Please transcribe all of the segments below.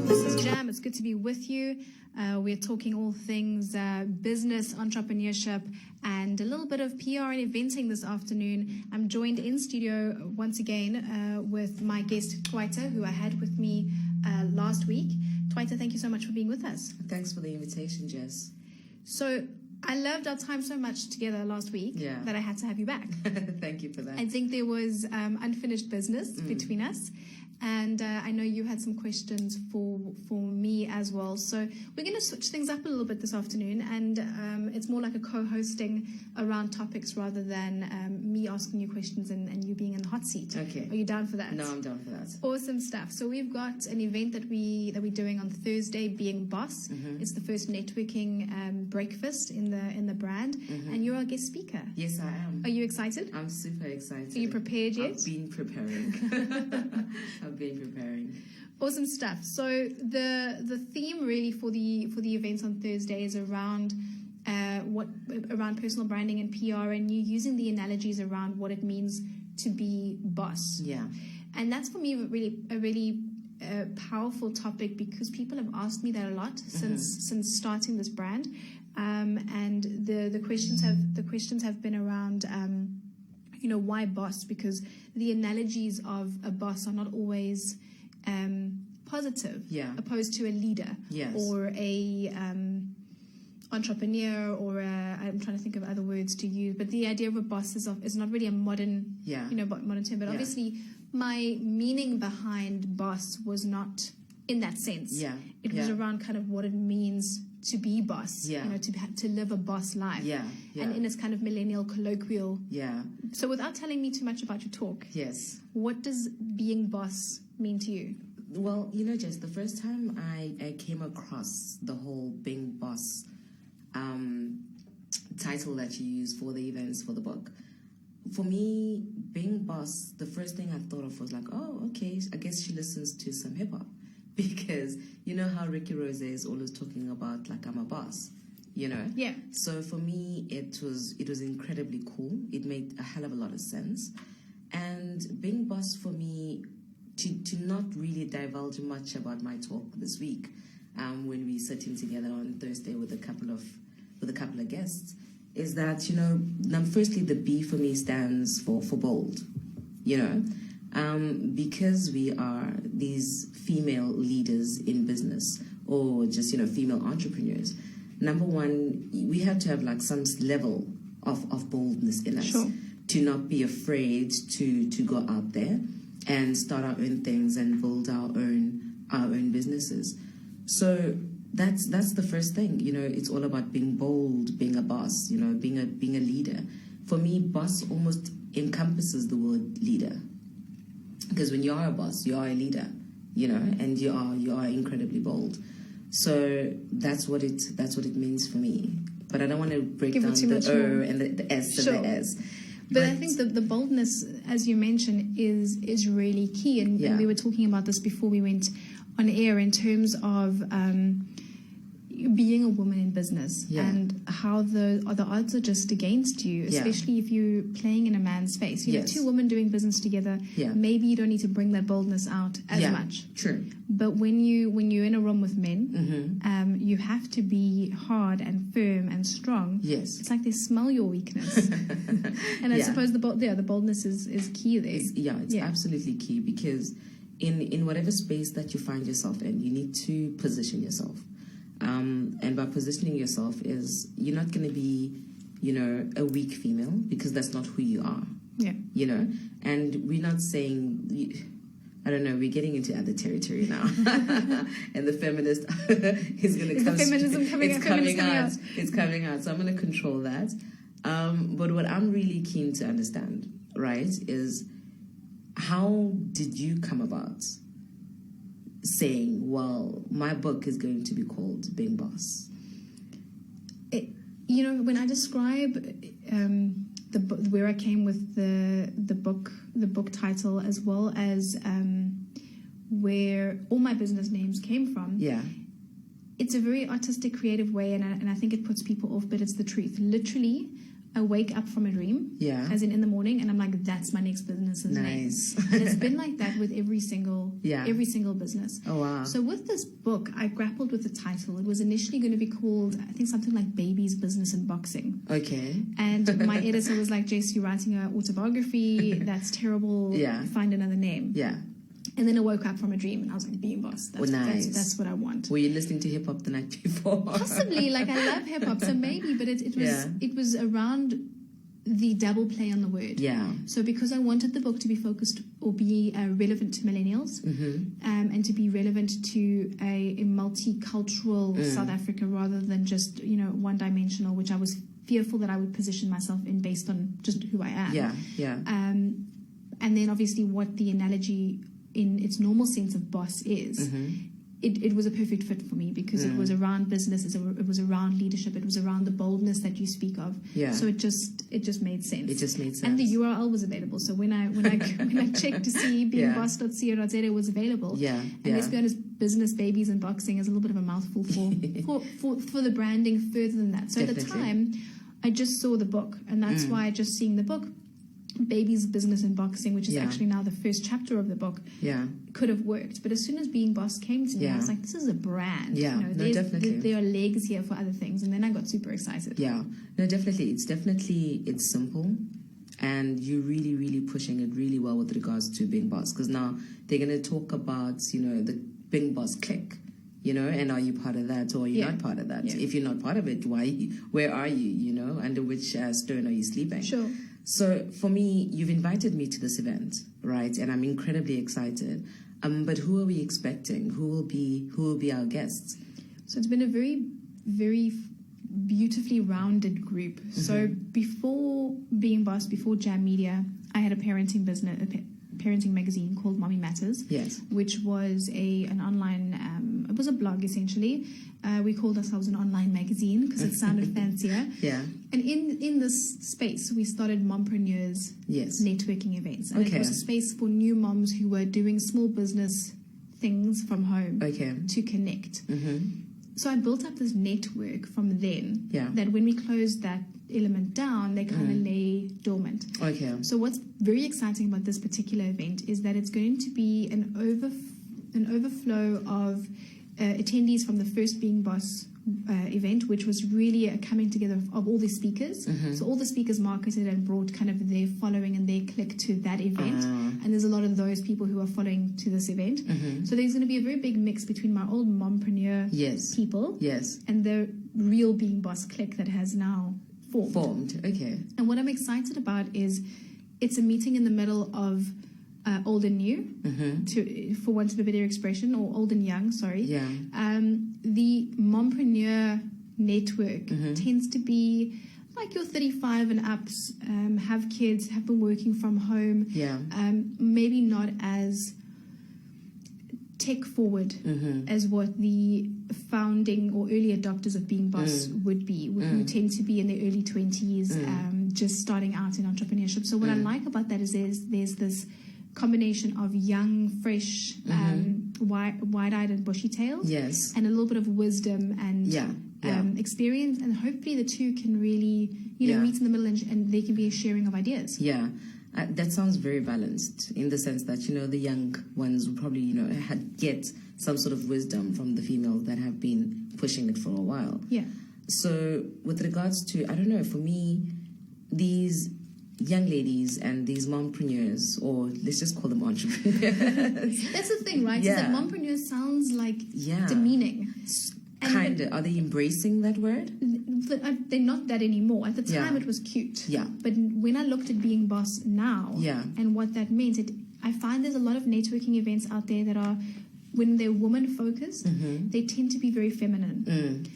This is Jam. It's good to be with you. We're talking all things business, entrepreneurship, and a little bit of PR and eventing this afternoon. I'm joined in studio once again with my guest, Twaita, who I had with me last week. Twaita, thank you so much for being with us. Thanks for the invitation, Jess. So I loved our time so much together last week that I had to have you back. Thank you for that. I think there was unfinished business between us. And I know you had some questions for me as well. So we're going to switch things up a little bit this afternoon. And it's more like a co-hosting around topics rather than me asking you questions and you being in the hot seat. Okay. Are you down for that? No, I'm down for that. Awesome stuff. So we've got an event that we're doing on Thursday, Being Boss. Mm-hmm. It's the first networking breakfast in the brand. Mm-hmm. And you're our guest speaker. Yes, I am. Are you excited? I'm super excited. Are you prepared yet? I've been preparing. I've been preparing. Awesome stuff. So the theme really for the events on Thursday is around around personal branding and PR, and you using the analogies around what it means to be boss. Yeah. And that's for me a really powerful topic, because people have asked me that a lot since starting this brand, and the questions have been around. Why boss? Because the analogies of a boss are not always positive, opposed to a leader, or a entrepreneur, or I'm trying to think of other words to use. But the idea of a boss is not really a modern, modern term. But obviously, my meaning behind boss was not in that sense. It was around kind of what it means to be boss, to live a boss life, and in its kind of millennial colloquial. So without telling me too much about your talk, what does being boss mean to you? Well, Jess, the first time I came across the whole being boss title that you use for the events for the book, for me, being boss, the first thing I thought of was like, oh, okay, I guess she listens to some hip hop. Because you know how Ricky Rose is always talking about, like, I'm a boss, Yeah. So for me, it was incredibly cool. It made a hell of a lot of sense. And being boss for me, to not really divulge much about my talk this week, when we sitting together on Thursday with a couple of guests, is that firstly, the B for me stands for bold, because we are these female leaders in business, or just, female entrepreneurs. Number one, we have to have like some level of boldness in us, to not be afraid to go out there and start our own things and build our own businesses. So that's the first thing. It's all about being bold, being a boss, being a leader. For me, boss almost encompasses the word leader. Because when you are a boss, you are a leader, and you are incredibly bold. So that's what it means for me. But I don't want to break down the O and the S and the S. But I think the boldness, as you mentioned, is really key. And we were talking about this before we went on air, in terms of being a woman in business, and how the odds are just against you, especially if you're playing in a man's space. Two women doing business together, maybe you don't need to bring that boldness out as much. True. But when you're in a room with men, you have to be hard and firm and strong. Yes. It's like they smell your weakness. And I suppose the boldness is key there. It's absolutely key, because in whatever space that you find yourself in, you need to position yourself. And by positioning yourself is, you're not going to be, a weak female, because that's not who you are. And we're not saying, I don't know, we're getting into other territory now. And the feminist is going to come. Feminism coming out. It's coming out. So I'm going to control that. But what I'm really keen to understand, right, is how did you come about saying, well, my book is going to be called Being Boss? When I describe where I came with the book title, as well as where all my business names came from, it's a very artistic, creative way, and I think it puts people off, but it's the truth. Literally, I wake up from a dream, as in the morning, and I'm like, that's my next business's name. And it's been like that with every single business. Oh, wow. So with this book, I grappled with the title. It was initially going to be called, I think, something like Babies, Business, and Boxing. Okay. And my editor was like, Jess, you're writing an autobiography. That's terrible. Find another name. Yeah. And then I woke up from a dream and I was like, being boss. That's what I want. Were you listening to hip hop the night before? Possibly. Like, I love hip hop, so maybe, but it was around the double play on the word. Yeah. So because I wanted the book to be focused or be relevant to millennials, and to be relevant to a multicultural South Africa rather than just, one dimensional, which I was fearful that I would position myself in based on just who I am. Yeah, yeah. And then obviously what the analogy in its normal sense of boss is, it was a perfect fit for me because it was around business, it was around leadership, it was around the boldness that you speak of. Yeah. So it just made sense. It just made sense. And the URL was available. So when I checked to see beingboss.co.za, it was available. Yeah. And let's be honest, business, babies, and boxing is a little bit of a mouthful for the branding further than that. So at the time, I just saw the book, and that's why just seeing the book, Babies, Business, and Boxing, which is actually now the first chapter of the book, could have worked. But as soon as Being Boss came to me, I was like, this is a brand. Yeah, definitely. There are legs here for other things. And then I got super excited. Yeah, no, definitely. It's simple. And you're really, really pushing it really well with regards to Being Boss. Because now they're going to talk about, the Being Boss clique. And are you part of that or are you not part of that? Yeah. If you're not part of it, where are you, under which stone are you sleeping? Sure. So for me, you've invited me to this event, right? And I'm incredibly excited. But who are we expecting? Who will be our guests? So it's been a very, very beautifully rounded group. So before Being Boss, before Jam Media, I had a parenting business, parenting magazine called Mommy Matters, which was an online, it was a blog essentially. We called ourselves an online magazine because it sounded fancier. Yeah. And in this space, we started mompreneurs networking events. And it was a space for new moms who were doing small business things from home to connect. So I built up this network from then that when we closed that element down, they kind of lay dormant. Okay. So what's very exciting about this particular event is that it's going to be an overflow of attendees from the first Being Boss event, which was really a coming together of all the speakers. So all the speakers marketed and brought kind of their following and their click to that event. And there's a lot of those people who are following to this event. So there's going to be a very big mix between my old mompreneur people and the real Being Boss clique that has now formed. Okay. And what I'm excited about is it's a meeting in the middle of old and new, for want of a better expression, or old and young, sorry. Yeah. The mompreneur network tends to be like your 35 and ups, have kids, have been working from home, maybe not as tech forward as what the founding or early adopters of Being Boss would be, who tend to be in their early 20s, just starting out in entrepreneurship. So what I like about that is there's this combination of young, fresh, wide-eyed and bushy-tailed, and a little bit of wisdom and experience, and hopefully the two can really, meet in the middle and there can be a sharing of ideas. Yeah. That sounds very balanced in the sense that, the young ones will probably, get some sort of wisdom from the females that have been pushing it for a while. Yeah. So with regards to, I don't know, for me, these young ladies and these mompreneurs, or let's just call them entrepreneurs. That's the thing, right? Yeah. Is that mompreneur sounds like demeaning. Kind of. Are they embracing that word? They're not that anymore. At the time, it was cute. Yeah. But when I looked at Being Boss now and what that meant, I find there's a lot of networking events out there that are, when they're woman-focused, they tend to be very feminine.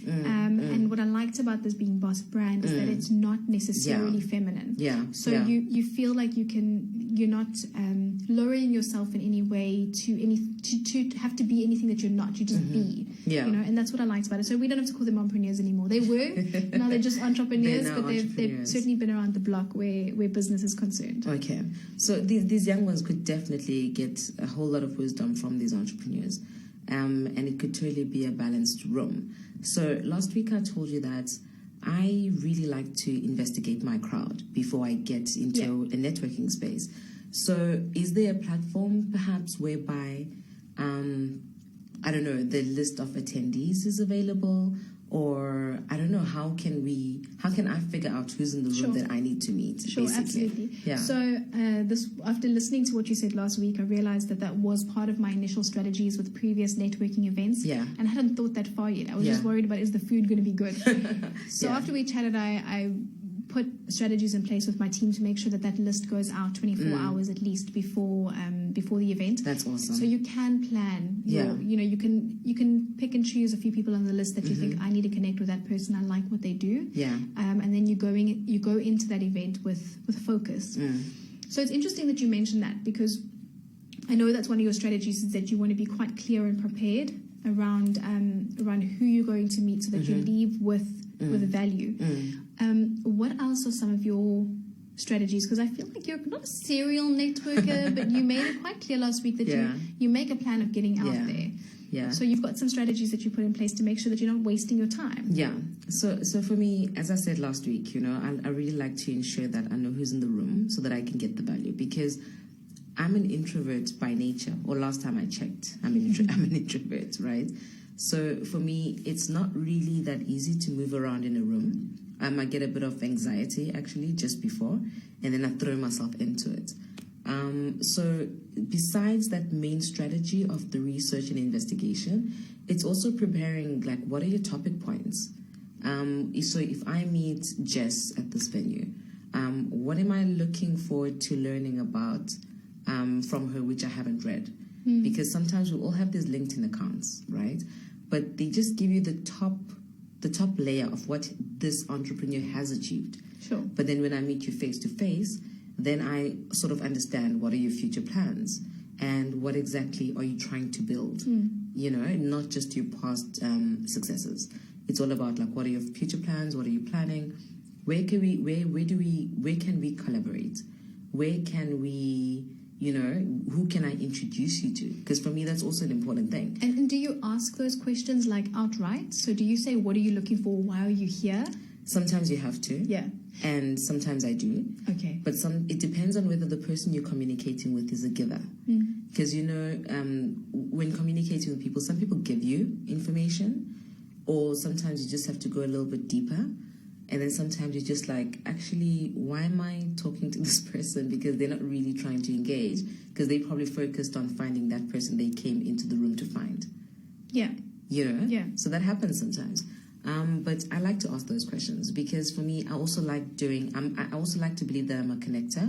And what I liked about this Being Boss brand is that it's not necessarily feminine. Yeah. So you feel like you're not lowering yourself in any way to have to be anything that you're not. You just be. Yeah. And that's what I liked about it. So we don't have to call them mompreneurs anymore. They were. Now they're just entrepreneurs, but they've certainly been around the block where business is concerned. Okay. So these young ones could definitely get a whole lot of wisdom from these entrepreneurs. And it could totally be a balanced room. So last week I told you that I really like to investigate my crowd before I get into a networking space. So is there a platform perhaps whereby, I don't know, the list of attendees is available? Or I don't know, how can I figure out who's in the room that I need to meet? Sure, basically? Absolutely. Yeah. So after listening to what you said last week, I realized that was part of my initial strategies with previous networking events. Yeah. And I hadn't thought that far yet. I was just worried about, is the food going to be good? So after we chatted, I put strategies in place with my team to make sure that list goes out 24 hours at least before the event. That's awesome. So you can plan. You know, you can pick and choose a few people on the list that you think, I need to connect with that person. I like what they do. Yeah. And then you go into that event with focus. So it's interesting that you mentioned that, because I know that's one of your strategies, is that you want to be quite clear and prepared around who you're going to meet, so that you leave with value. What else are some of your strategies? Because I feel like you're not a serial networker, but you made it quite clear last week that you make a plan of getting out there. Yeah. So you've got some strategies that you put in place to make sure that you're not wasting your time. Yeah. So for me, as I said last week, you know, I really like to ensure that I know who's in the room so that I can get the value, because I'm an introvert by nature, or last time I checked, I'm an introvert, right? So for me, it's not really that easy to move around in a room. I get a bit of anxiety actually just before, and then I throw myself into it. So besides that main strategy of the research and investigation, it's also preparing, like, what are your topic points? So if I meet Jess at this venue, what am I looking forward to learning about from her, which I haven't read? Because sometimes we all have these LinkedIn accounts, right? But they just give you the top layer of what this entrepreneur has achieved. Sure. But then when I meet you face to face, then I sort of understand, what are your future plans and what exactly are you trying to build? You know, not just your past successes. It's all about, like, what are your future plans? What are you planning? Where can we collaborate? Where can we, you know, who can I introduce you to? Because for me, that's also an important thing. And do you ask those questions, like, outright? So do you say, what are you looking for? Why are you here? Sometimes you have to. Yeah. And sometimes I do. Okay. But it depends on whether the person you're communicating with is a giver. Because, you know, when communicating with people, some people give you information, or sometimes you just have to go a little bit deeper. And then sometimes you're just like, actually, why am I talking to this person? Because they're not really trying to engage, because they probably focused on finding that person they came into the room to find. Yeah. You know? Yeah. So that happens sometimes. But I like to ask those questions, because for me, I also like to believe that I'm a connector.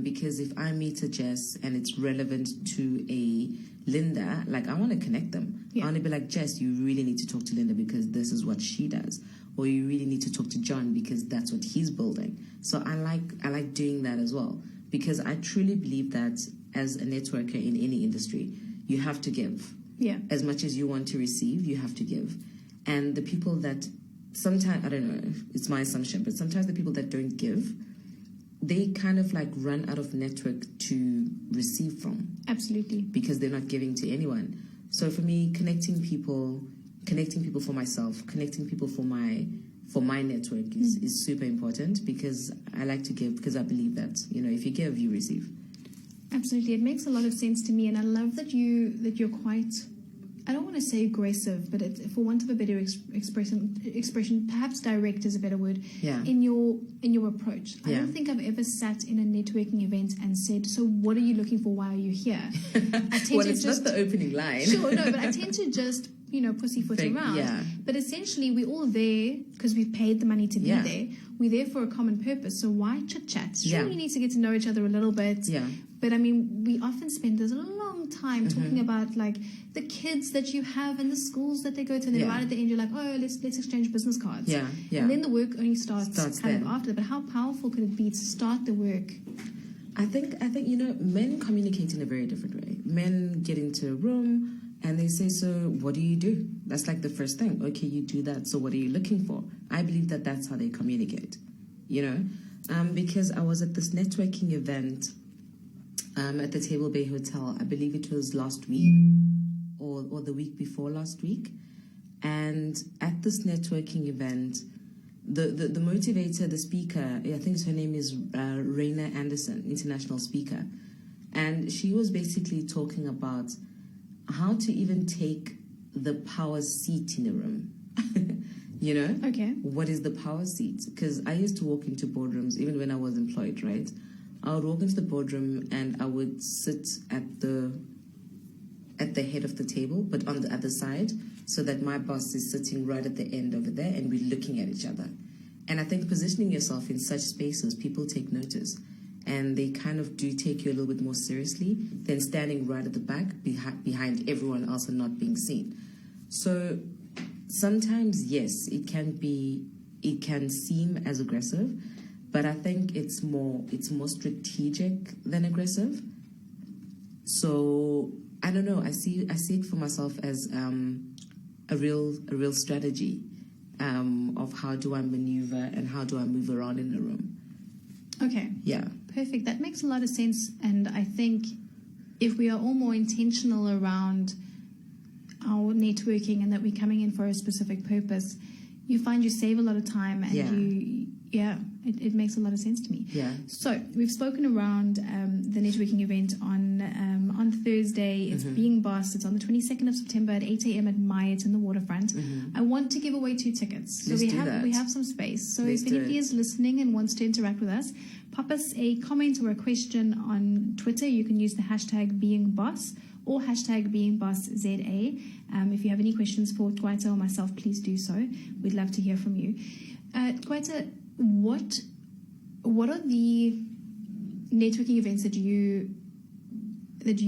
Because if I meet a Jess and it's relevant to a Linda, like, I want to connect them. I want to be like, Jess, you really need to talk to Linda because this is what she does. Or you really need to talk to John because that's what he's building. So I like doing that as well, because I truly believe that as a networker in any industry, you have to give. Yeah. As much as you want to receive, you have to give. And the people that sometimes, I don't know, it's my assumption, but sometimes the people that don't give, they kind of like run out of network to receive from. Absolutely. Because they're not giving to anyone. So for me, connecting people for myself, connecting people for my network is super important, because I like to give, because I believe that, you know, if you give, you receive. Absolutely. It makes a lot of sense to me, and I love that you're quite, I don't want to say aggressive, but for want of a better expression, perhaps direct is a better word, in your approach. I don't think I've ever sat in a networking event and said, so what are you looking for? Why are you here? It's not the opening line. Sure, no, but I tend to just, you know, pussyfoot around. Yeah. But essentially, we're all there because we've paid the money to be there. We're there for a common purpose. So why chit-chat? Sure, we need to get to know each other a little bit. Yeah. But I mean, we often spend this long time talking about, like, the kids that you have and the schools that they go to, and then right at the end you're like, oh, let's exchange business cards. Yeah. And then the work only starts kind of after. But how powerful could it be to start the work? I think you know, men communicate in a very different way. Men get into a room and they say, so what do you do? That's like the first thing. Okay, you do that. So what are you looking for? I believe that that's how they communicate, you know, because I was at this networking event at the Table Bay Hotel. I believe it was last week or the week before last week. And at this networking event, the motivator, the speaker, I think her name is Raina Anderson, international speaker. And she was basically talking about how to even take the power seat in a room. You know? Okay. What is the power seat? Because I used to walk into boardrooms, even when I was employed, right? I would walk into the boardroom and I would sit at the head of the table, but on the other side, so that my boss is sitting right at the end over there and we're looking at each other. And I think positioning yourself in such spaces, people take notice. And they kind of do take you a little bit more seriously than standing right at the back behind everyone else and not being seen. So sometimes, yes, it can seem as aggressive, but I think it's more strategic than aggressive. So I don't know. I see it for myself as a real strategy of how do I maneuver and how do I move around in the room. Okay. Yeah. Perfect. That makes a lot of sense. And I think if we are all more intentional around our networking and that we're coming in for a specific purpose, you find you save a lot of time and it makes a lot of sense to me. Yeah. So we've spoken around the networking event on Thursday. It's Being Boss. It's on the 22nd of September at 8 a.m. at Myatt in the waterfront. I want to give away 2 tickets. So we have some space. So if anybody is listening and wants to interact with us, pop us a comment or a question on Twitter. You can use the hashtag BeingBoss or hashtag BeingBossZA. If you have any questions for Kwaita or myself, please do so. We'd love to hear from you. Kwaita, what are the networking events that you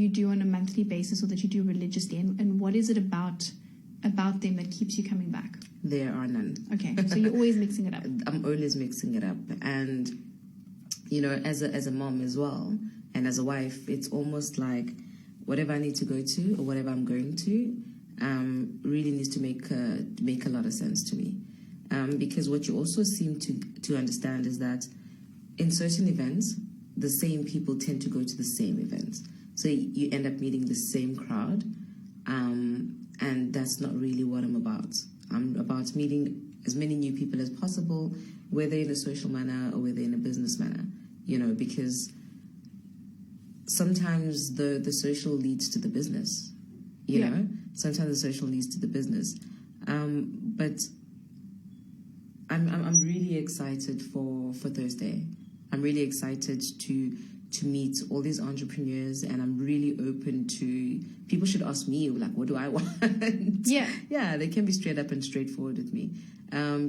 do on a monthly basis or that you do religiously, and what is it about them that keeps you coming back? There are none. Okay, so you're always mixing it up. I'm always mixing it up, and you know, as a mom as well, and as a wife, it's almost like whatever I need to go to or whatever I'm going to, really needs to make a lot of sense to me. Because what you also seem to understand is that in certain events, the same people tend to go to the same events. So you end up meeting the same crowd, and that's not really what I'm about. I'm about meeting as many new people as possible, whether in a social manner or whether in a business manner, you know, because sometimes the social leads to the business, you know? Sometimes the social leads to the business. But I'm really excited for Thursday. I'm really excited to meet all these entrepreneurs, and I'm really open to people should ask me, like, what do I want? Yeah, they can be straight up and straightforward with me,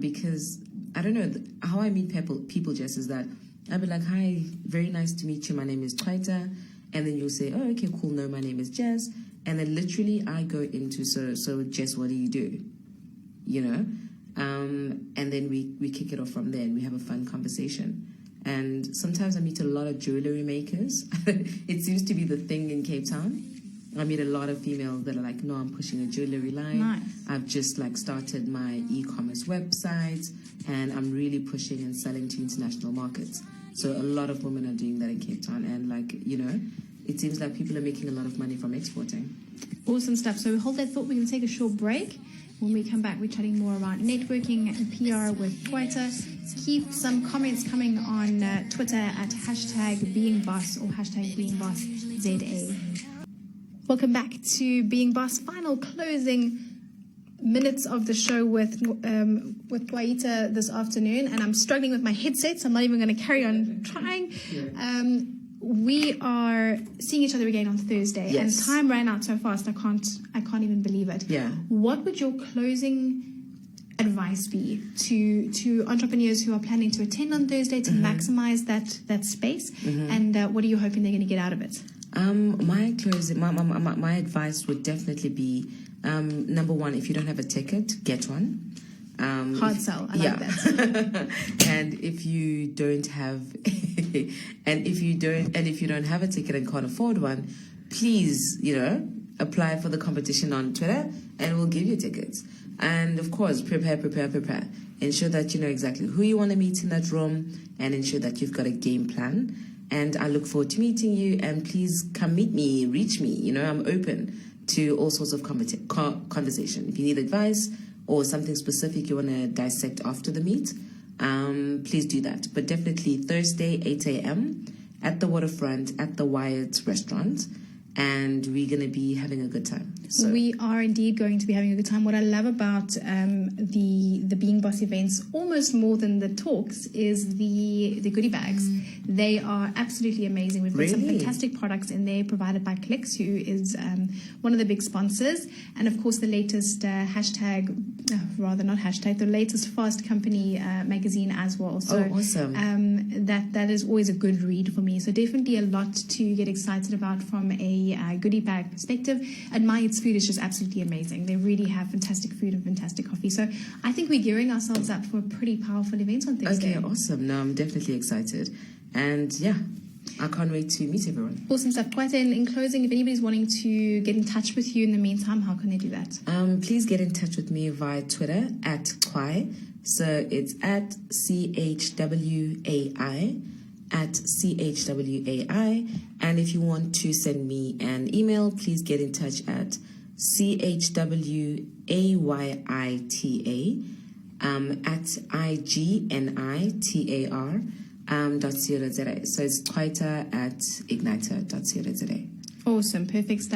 because I don't know how I meet people. Jess, is that I'll be like, hi, very nice to meet you. My name is Kwaita, and then you'll say, oh, okay, cool. No, my name is Jess, and then literally I go into so Jess, what do you do? You know. And then we kick it off from there and we have a fun conversation. And sometimes I meet a lot of jewelry makers. It seems to be the thing in Cape Town. I meet a lot of females that are like, no, I'm pushing a jewelry line. Nice. I've just like started my e-commerce website and I'm really pushing and selling to international markets. So a lot of women are doing that in Cape Town, and like, you know, it seems like people are making a lot of money from exporting. Awesome stuff. So hold that thought. We're going to take a short break. When we come back, we're chatting more around networking and PR with Kwaita. Keep some comments coming on Twitter at hashtag BeingBoss or hashtag BeingBossZA. Welcome back to Being Boss. Final closing minutes of the show with Kwaita this afternoon, and I'm struggling with my headset, so I'm not even going to carry on trying. We are seeing each other again on Thursday, and time ran out so fast. I can't even believe it. Yeah. What would your closing advice be to entrepreneurs who are planning to attend on Thursday to maximize that space? And what are you hoping they're going to get out of it? My closing, my advice would definitely be, number one, if you don't have a ticket, get one. Hard sell. I like that. And if you don't have, and if you don't have a ticket and can't afford one, please, you know, apply for the competition on Twitter, and we'll give you tickets. And of course, prepare. Ensure that you know exactly who you want to meet in that room, and ensure that you've got a game plan. And I look forward to meeting you. And please come meet me, reach me. You know, I'm open to all sorts of conversation. If you need advice or something specific you want to dissect after the meet, please do that. But definitely Thursday, 8 a.m. at the waterfront at the Wyatt restaurant. And we're going to be having a good time. So we are indeed going to be having a good time. What I love about the Being Boss events, almost more than the talks, is the goodie bags. They are absolutely amazing. We've got some fantastic products in there provided by Clicks, who is one of the big sponsors. And of course, the latest the latest Fast Company magazine as well. So awesome. That is always a good read for me. So definitely a lot to get excited about from a goodie bag perspective. And Mayet's food is just absolutely amazing. They really have fantastic food and fantastic coffee. So I think we're gearing ourselves up for a pretty powerful event on Thursday. Okay, awesome. No, I'm definitely excited. And yeah, I can't wait to meet everyone. Awesome stuff. Quite in closing, if anybody's wanting to get in touch with you in the meantime, how can they do that? Please get in touch with me via Twitter at Kwai. So it's at CHWAI. at CHWAI. And if you want to send me an email, please get in touch at CHWAYITA at IGNITAR.co.za. So it's Twitter at igniter.co.za. Awesome. Perfect stuff.